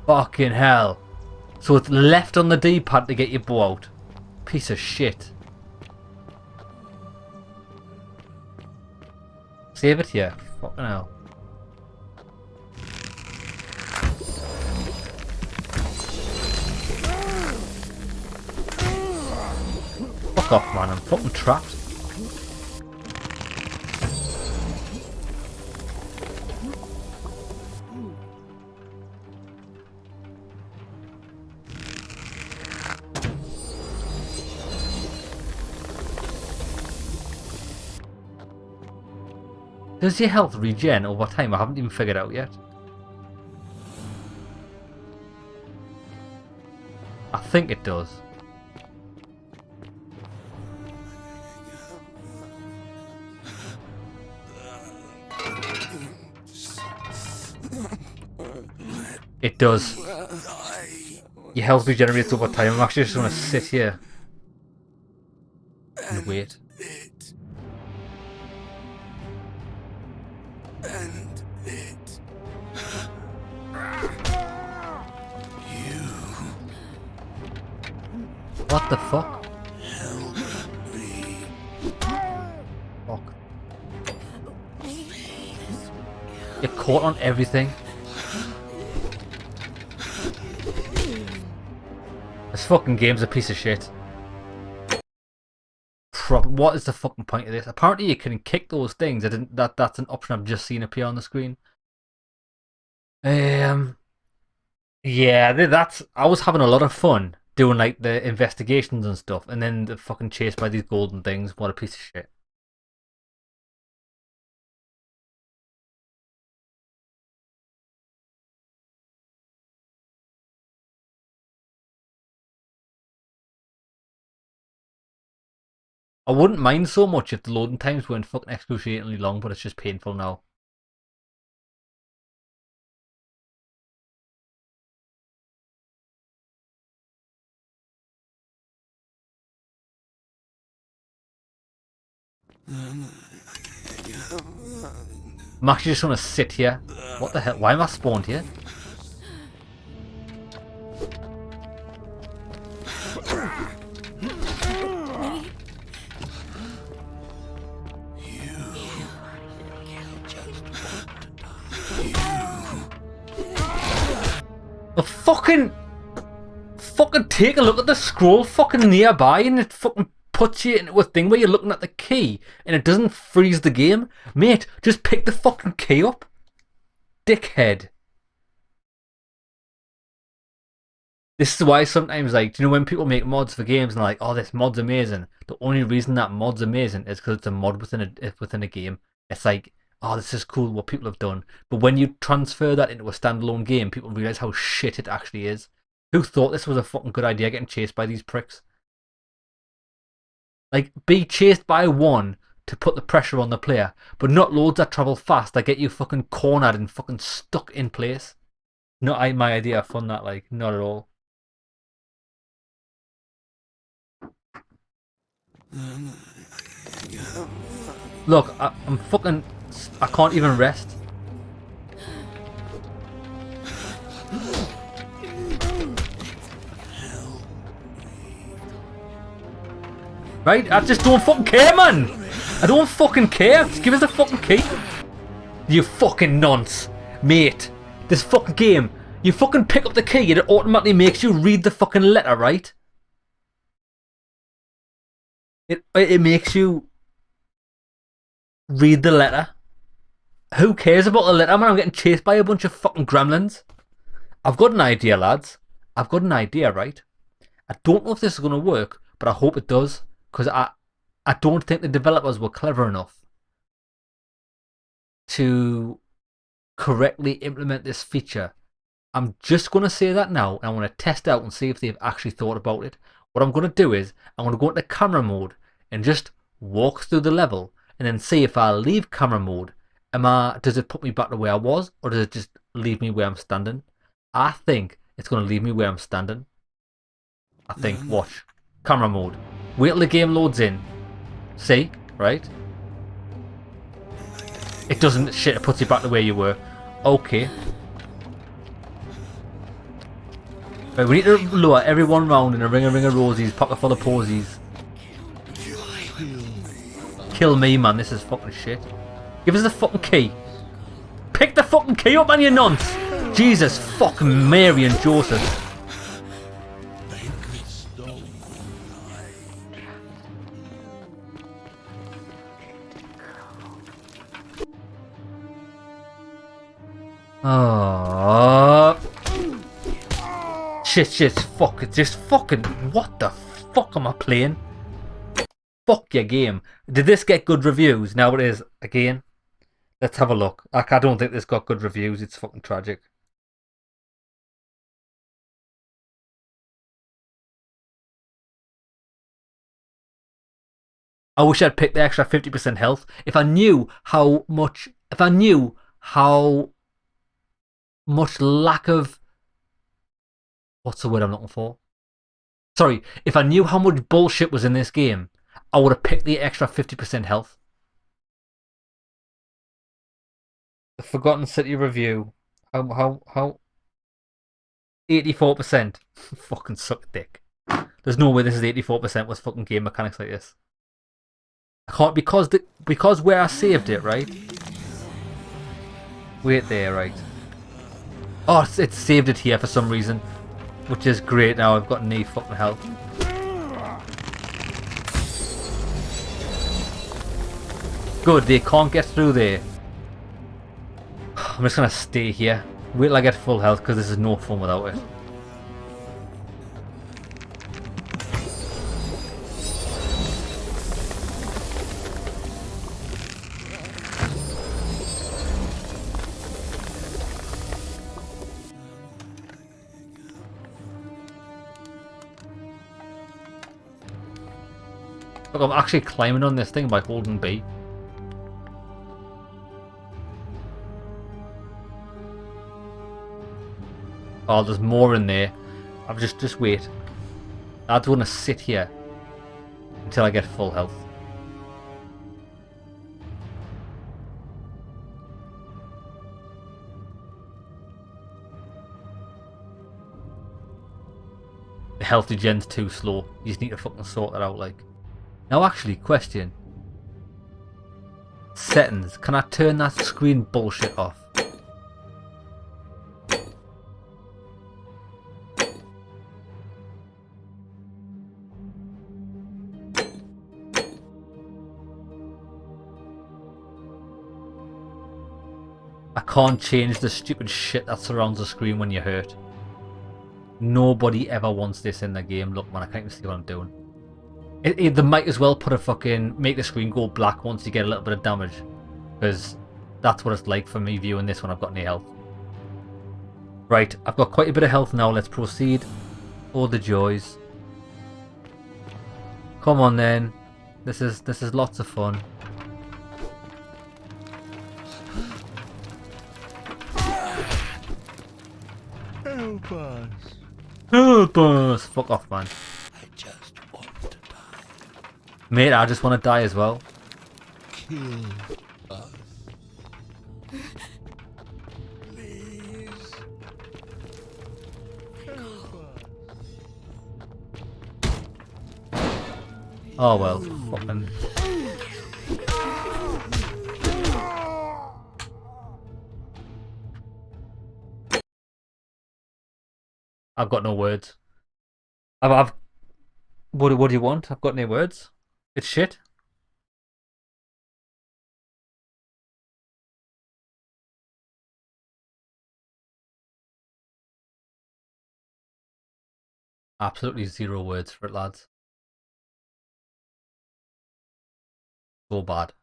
Fucking hell. So it's left on the D-pad to get your bow out. Piece of shit. save it here? Fucking hell. Fuck off, man. I'm fucking trapped. Does your health regen over time? I haven't even figured out yet. I think it does. It does. Your health regenerates over time. I'm actually just going to sit here and wait. What the fuck? Fuck. You're caught on everything. This fucking game's a piece of shit. What is the fucking point of this? Apparently you can kick those things. That's an option I've just seen appear on the screen. Yeah, I was having a lot of fun doing like the investigations and stuff, and then the fucking chased by these golden things. What a piece of shit. I wouldn't mind so much if the loading times weren't fucking excruciatingly long, but it's just painful now. I'm actually just gonna sit here. What the hell? Why am I spawned here? Fucking take a look at the scroll fucking nearby, and it fucking puts you into a thing where you're looking at the key and it doesn't freeze the game. Mate, just pick the fucking key up. Dickhead. This is why sometimes, like, do you know when people make mods for games and they're like, oh, this mod's amazing. The only reason that mod's amazing is because it's a mod within a game. It's like, oh, this is cool what people have done. But when you transfer that into a standalone game, people realise how shit it actually is. Who thought this was a fucking good idea, getting chased by these pricks? Like, be chased by one to put the pressure on the player, but not loads that travel fast that get you fucking cornered and fucking stuck in place. Not my idea of fun, that, like, not at all. Look, I'm fucking... I can't even rest. Right? I just don't fucking care, man! I don't fucking care! Just give us the fucking key! You fucking nonce! Mate! This fucking game! You fucking pick up the key and it automatically makes you read the fucking letter, right? It makes you read the letter. Who cares about the letter, man? I'm getting chased by a bunch of fucking gremlins. I've got an idea, lads. I've got an idea, right? I don't know if this is going to work, but I hope it does. Because I don't think the developers were clever enough to correctly implement this feature. I'm just going to say that now, and I want to test out and see if they've actually thought about it. What I'm going to do is, I'm going to go into camera mode and just walk through the level, and then see if I leave camera mode, does it put me back to where I was, or does it just leave me where I'm standing? I think it's going to leave me where I'm standing. I think, watch. Camera mode. Wait till the game loads in. See? Right? It doesn't shit, it puts you back to where you were. Okay. Right, we need to lure everyone round in a ring of rosies, pocket full of posies. Kill me, man, this is fucking shit. Give us the fucking key. Pick the fucking key up, man, you nonce! Jesus fucking Mary and Joseph. Oh. Shit, fuck, it's just fucking, what the fuck am I playing? Fuck your game. Did this get good reviews? Now it is, again. Let's have a look. I don't think this got good reviews, it's fucking tragic. I wish I'd picked the extra 50% health. If I knew how much lack of, what's the word I'm looking for? Sorry, if I knew how much bullshit was in this game, I would have picked the extra 50% health. The Forgotten City review. How? 84%. Fucking suck dick. There's no way this is 84% with fucking game mechanics like this. I can't, because where I saved it, right? Wait there, right? Oh, it's saved it here for some reason, which is great. Now I've got no fucking health. Good, they can't get through there. I'm just gonna stay here. Wait till I get full health, because this is no fun without it. Look, I'm actually climbing on this thing by holding B. Oh, there's more in there. I've just wait. I don't want to sit here until I get full health. The health regen's too slow. You just need to fucking sort that out, like. Now actually, question. Settings. Can I turn that screen bullshit off? I can't change the stupid shit that surrounds the screen when you're hurt. Nobody ever wants this in the game. Look, man, I can't even see what I'm doing. They might as well put a fucking, make the screen go black once you get a little bit of damage. Because that's what it's like for me viewing this when I've got no health. Right, I've got quite a bit of health now. Let's proceed. Oh, the joys. Come on then. This is lots of fun. Help us. Help us. Fuck off, man. I just want to die. Mate, I just want to die as well. Kill us. Please. Help us. Oh well, fucking. I've got no words. What do you want? I've got no words. It's shit. Absolutely zero words for it, lads. So bad.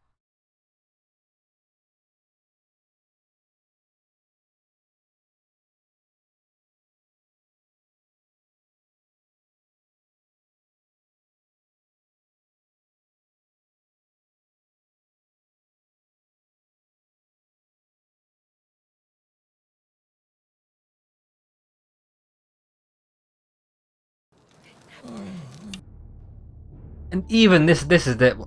And even this is the...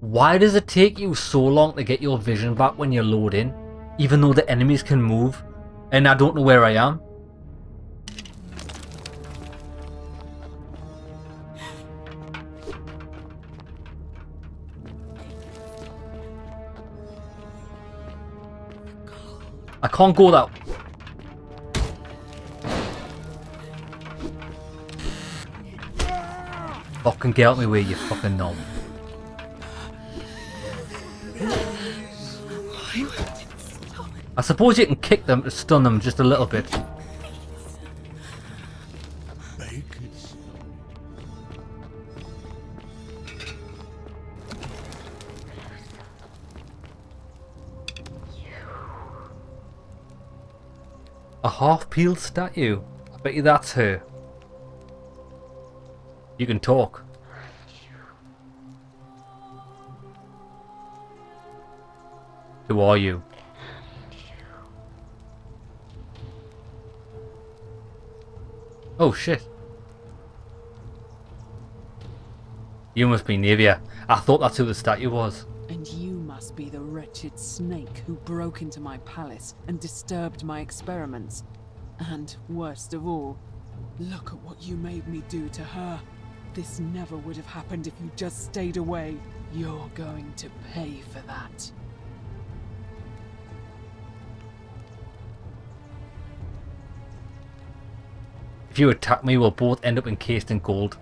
Why does it take you so long to get your vision back when you load in? Even though the enemies can move? And I don't know where I am? I can't go that. Fucking get out my way, you fucking knob. I suppose you can kick them to stun them just a little bit. A half-peeled statue. I bet you that's her. You can talk. Who are you? Oh shit. You must be Navia. I thought that's who the statue was. And you must be the wretched snake who broke into my palace and disturbed my experiments. And worst of all, look at what you made me do to her. This never would have happened if you just stayed away. You're going to pay for that. If you attack me, we'll both end up encased in gold.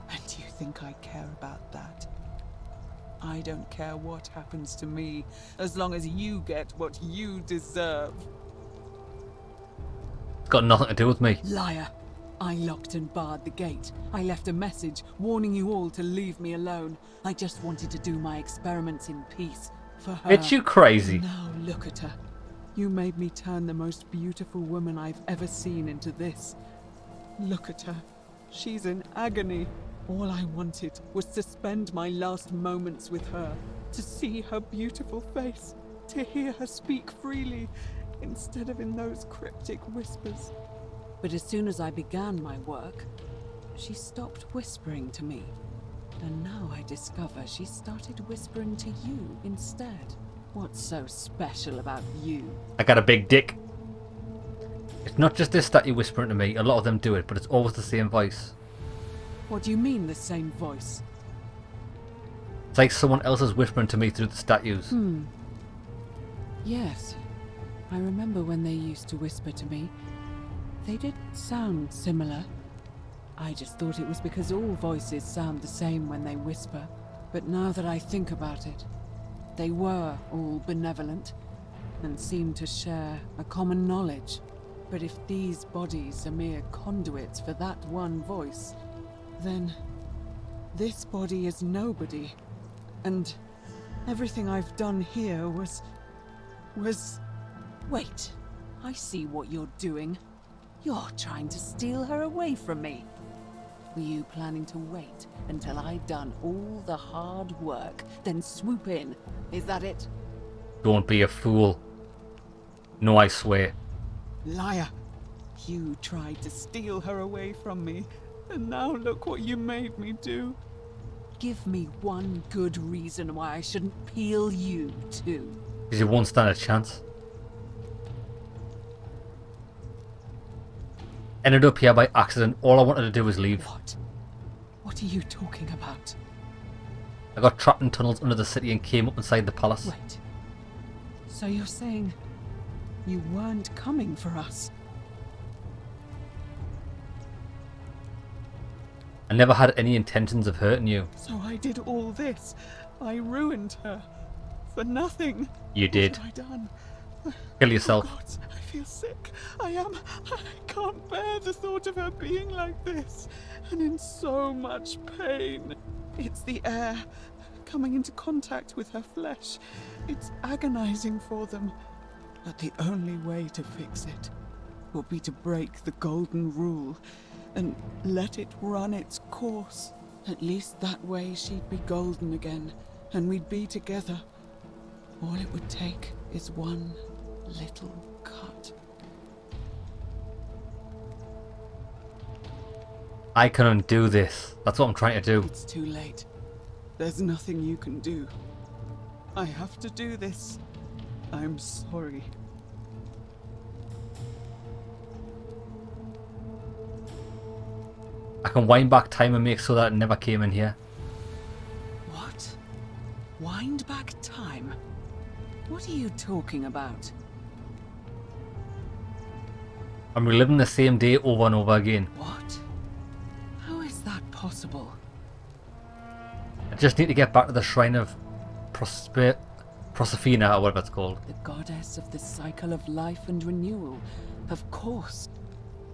And you think I care about that? I don't care what happens to me, as long as you get what you deserve. It's got nothing to do with me. Liar! I locked and barred the gate. I left a message warning you all to leave me alone. I just wanted to do my experiments in peace for her. It's you crazy. Now look at her. You made me turn the most beautiful woman I've ever seen into this. Look at her. She's in agony. All I wanted was to spend my last moments with her, to see her beautiful face, to hear her speak freely, instead of in those cryptic whispers. But as soon as I began my work, she stopped whispering to me. And now I discover she started whispering to you instead. What's so special about you? I got a big dick. It's not just this statue whispering to me. A lot of them do it, but it's always the same voice. What do you mean, the same voice? It's like someone else is whispering to me through the statues. Yes. I remember when they used to whisper to me. They did sound similar. I just thought it was because all voices sound the same when they whisper. But now that I think about it, they were all benevolent and seemed to share a common knowledge. But if these bodies are mere conduits for that one voice, then this body is nobody. And everything I've done here was... Wait, I see what you're doing. You're trying to steal her away from me. Were you planning to wait until I'd done all the hard work, then swoop in? Is that it? Don't be a fool. No, I swear. Liar! You tried to steal her away from me, and now look what you made me do. Give me one good reason why I shouldn't peel you too. Because you won't stand a chance. Ended up here by accident. All I wanted to do was leave. What? What are you talking about? I got trapped in tunnels under the city and came up inside the palace. Wait. So you're saying you weren't coming for us? I never had any intentions of hurting you. So I did all this. I ruined her. For nothing. You did. What have I done? Kill yourself. Oh God, I feel sick. I can't bear the thought of her being like this. And in so much pain. It's the air. Coming into contact with her flesh. It's agonizing for them. But the only way to fix it will be to break the golden rule and let it run its course. At least that way she'd be golden again, and we'd be together. All it would take is one little cut. I can undo this. That's what I'm trying to do. It's too late. There's nothing you can do. I have to do this. I'm sorry. I can wind back time and make so that it never came in here. What? Wind back time? What are you talking about? I'm reliving the same day over and over again. What? How is that possible? I just need to get back to the Shrine of Proserpina, or whatever it's called. The goddess of the cycle of life and renewal. Of course.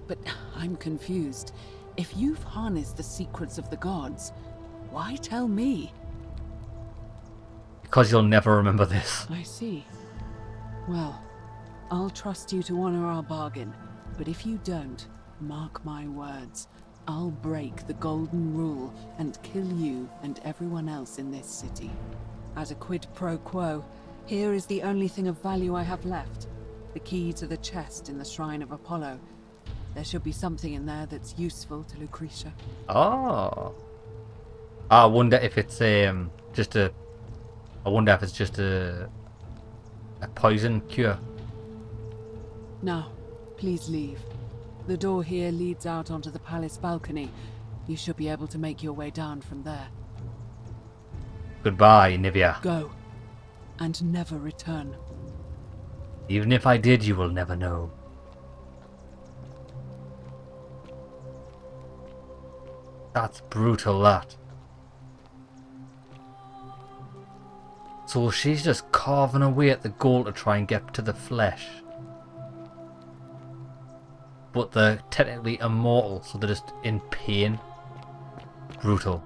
But I'm confused. If you've harnessed the secrets of the gods, why tell me? Because you'll never remember this. I see. Well, I'll trust you to honor our bargain. But if you don't, mark my words, I'll break the golden rule and kill you and everyone else in this city. As a quid pro quo, here is the only thing of value I have left. The key to the chest in the Shrine of Apollo. There should be something in there that's useful to Lucretia. Oh. I wonder if it's just a... I wonder if it's just a poison cure. Now, please leave. The door here leads out onto the palace balcony. You should be able to make your way down from there. Goodbye, Nivea. Go. And never return. Even if I did, you will never know. That's brutal, that. So she's just carving away at the gold to try and get to the flesh. But they're technically immortal, so they're just in pain. Brutal.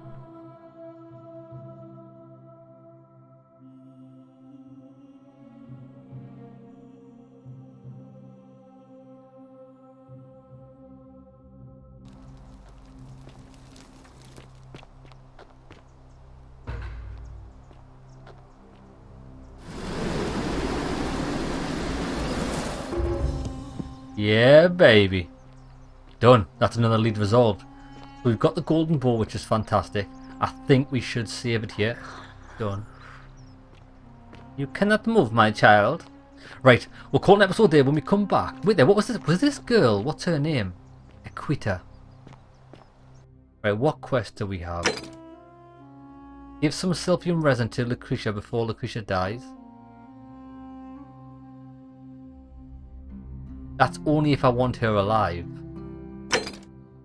Yeah, baby. Done. That's another lead resolved. We've got the golden bow, which is fantastic. I think we should save it here. Done. You cannot move, my child. Right, we'll call an episode there when we come back. Wait there, what was this? Was this girl? What's her name? Equita. Right, what quest do we have? Give some Sylphium resin to Lucretia before Lucretia dies. That's only if I want her alive.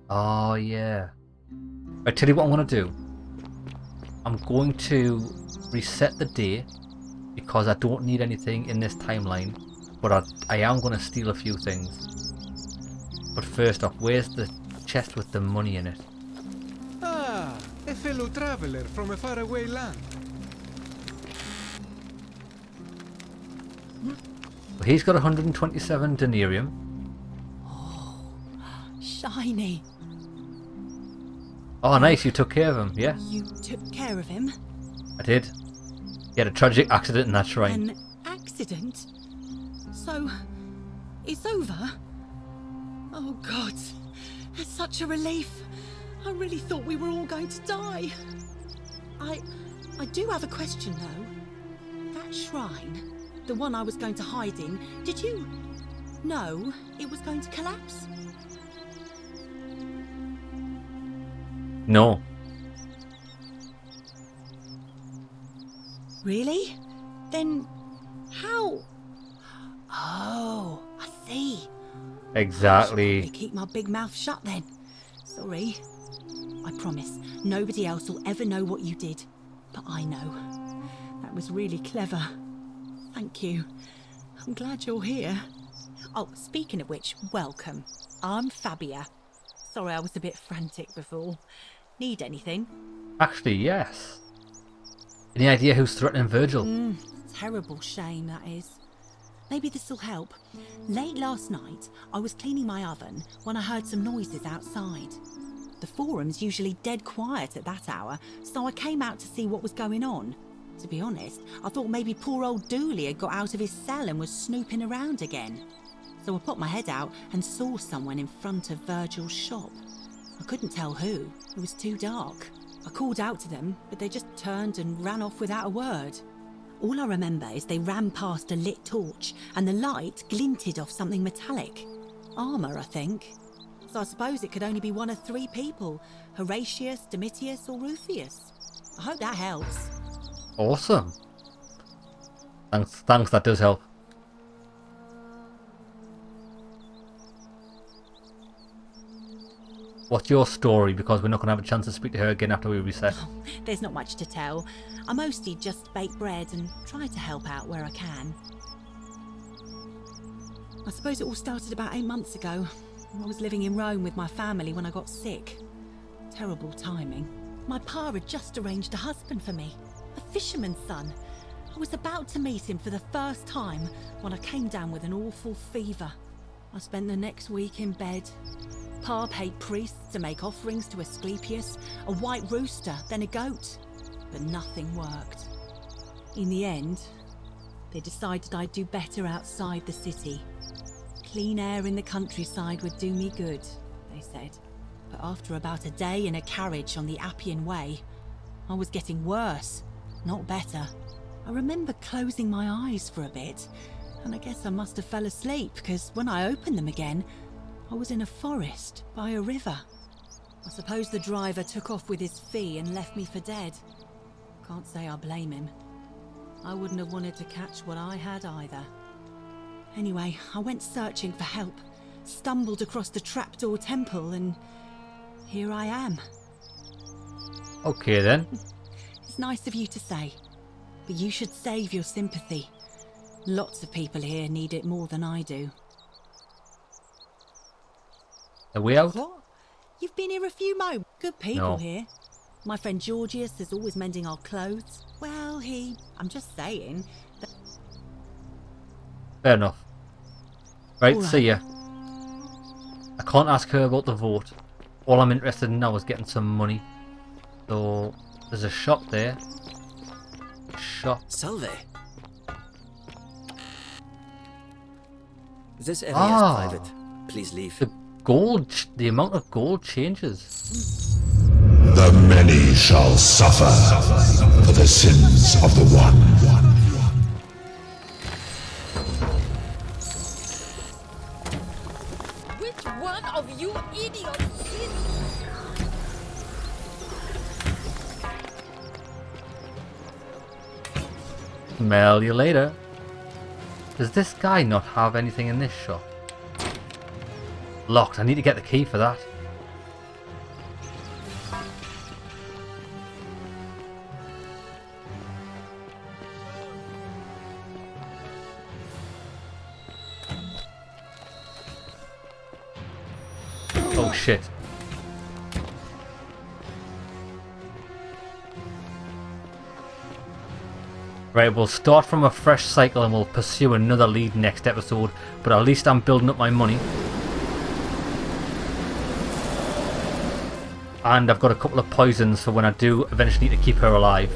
Oh, yeah. I tell you what I'm going to do. I'm going to reset the day because I don't need anything in this timeline. But I am going to steal a few things. But first off, where's the chest with the money in it? Ah, a fellow traveler from a faraway land. Well, he's got 127 denarium. Oh, shiny. Oh, nice, you took care of him, yeah? You took care of him? I did. He had a tragic accident in that shrine. An accident? So, it's over? Oh God, it's such a relief. I really thought we were all going to die. I do have a question though. That shrine, the one I was going to hide in, did you know it was going to collapse? No. Really? Then how? Oh, I see. Exactly. I should keep my big mouth shut then. Sorry. I promise, nobody else will ever know what you did. But I know. That was really clever. Thank you. I'm glad you're here. Oh, speaking of which, welcome. I'm Fabia. Sorry I was a bit frantic before. Need anything? Actually, yes. Any idea who's threatening Virgil? Terrible shame, that is. Maybe this'll help. Late last night, I was cleaning my oven when I heard some noises outside. The forum's usually dead quiet at that hour, so I came out to see what was going on. To be honest, I thought maybe poor old Dooley had got out of his cell and was snooping around again. So I put my head out and saw someone in front of Virgil's shop. I couldn't tell who, it was too dark. I called out to them, but they just turned and ran off without a word. All I remember is they ran past a lit torch and the light glinted off something metallic. Armour, I think. So I suppose it could only be one of three people. Horatius, Domitius or Rufius. I hope that helps. Awesome. Thanks, that does help. What's your story? Because we're not going to have a chance to speak to her again after we reset. There's not much to tell. I mostly just bake bread and try to help out where I can. I suppose it all started about 8 months ago. I was living in Rome with my family when I got sick. Terrible timing. My pa had just arranged a husband for me, a fisherman's son. I was about to meet him for the first time when I came down with an awful fever. I spent the next week in bed. Pa paid priests to make offerings to Asclepius, a white rooster, then a goat. But nothing worked. In the end, they decided I'd do better outside the city. Clean air in the countryside would do me good, they said. But after about a day in a carriage on the Appian Way, I was getting worse, not better. I remember closing my eyes for a bit, and I guess I must have fell asleep, because when I opened them again, I was in a forest by a river. I suppose the driver took off with his fee and left me for dead. Can't say I blame him. I wouldn't have wanted to catch what I had either. Anyway, I went searching for help, stumbled across the trapdoor temple, and here I am. Okay then. It's nice of you to say, but you should save your sympathy. Lots of people here need it more than I do. Are we out? What? You've been here a few moments. Good people here. My friend Georgius is always mending our clothes. Well, I'm just saying. Fair enough. Right, All right. see ya. I can't ask her about the vote. All I'm interested in now is getting some money. So, there's a shop there. Shop. Salve. This area is private. Please leave. The amount of gold changes. The many shall suffer for the sins of the one. Which one of you idiots did? Smell you later. Does this guy not have anything in this shop? Locked. I need to get the key for that. Oh shit. Right, we'll start from a fresh cycle and we'll pursue another lead next episode, but at least I'm building up my money. And I've got a couple of poisons for when I do eventually need to keep her alive.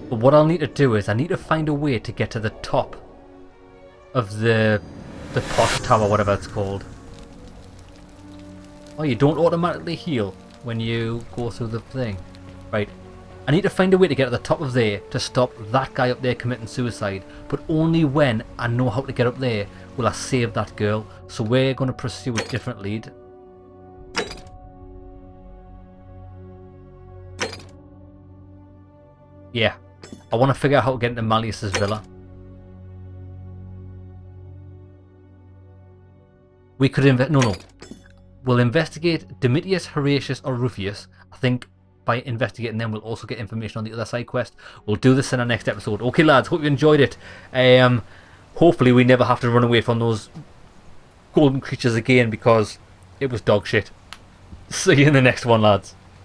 But what I'll need to do is I need to find a way to get to the top of the posh tower, whatever it's called. Oh, you don't automatically heal when you go through the thing. Right. I need to find a way to get to the top of there to stop that guy up there committing suicide. But only when I know how to get up there will I save that girl. So we're going to pursue a different lead. Yeah. I want to figure out how to get into Malleus's villa. We could no. We'll investigate Domitius, Horatius, or Rufius. I think by investigating them, we'll also get information on the other side quest. We'll do this in our next episode. Okay, lads, hope you enjoyed it. Hopefully, we never have to run away from those golden creatures again because it was dog shit. See you in the next one, lads.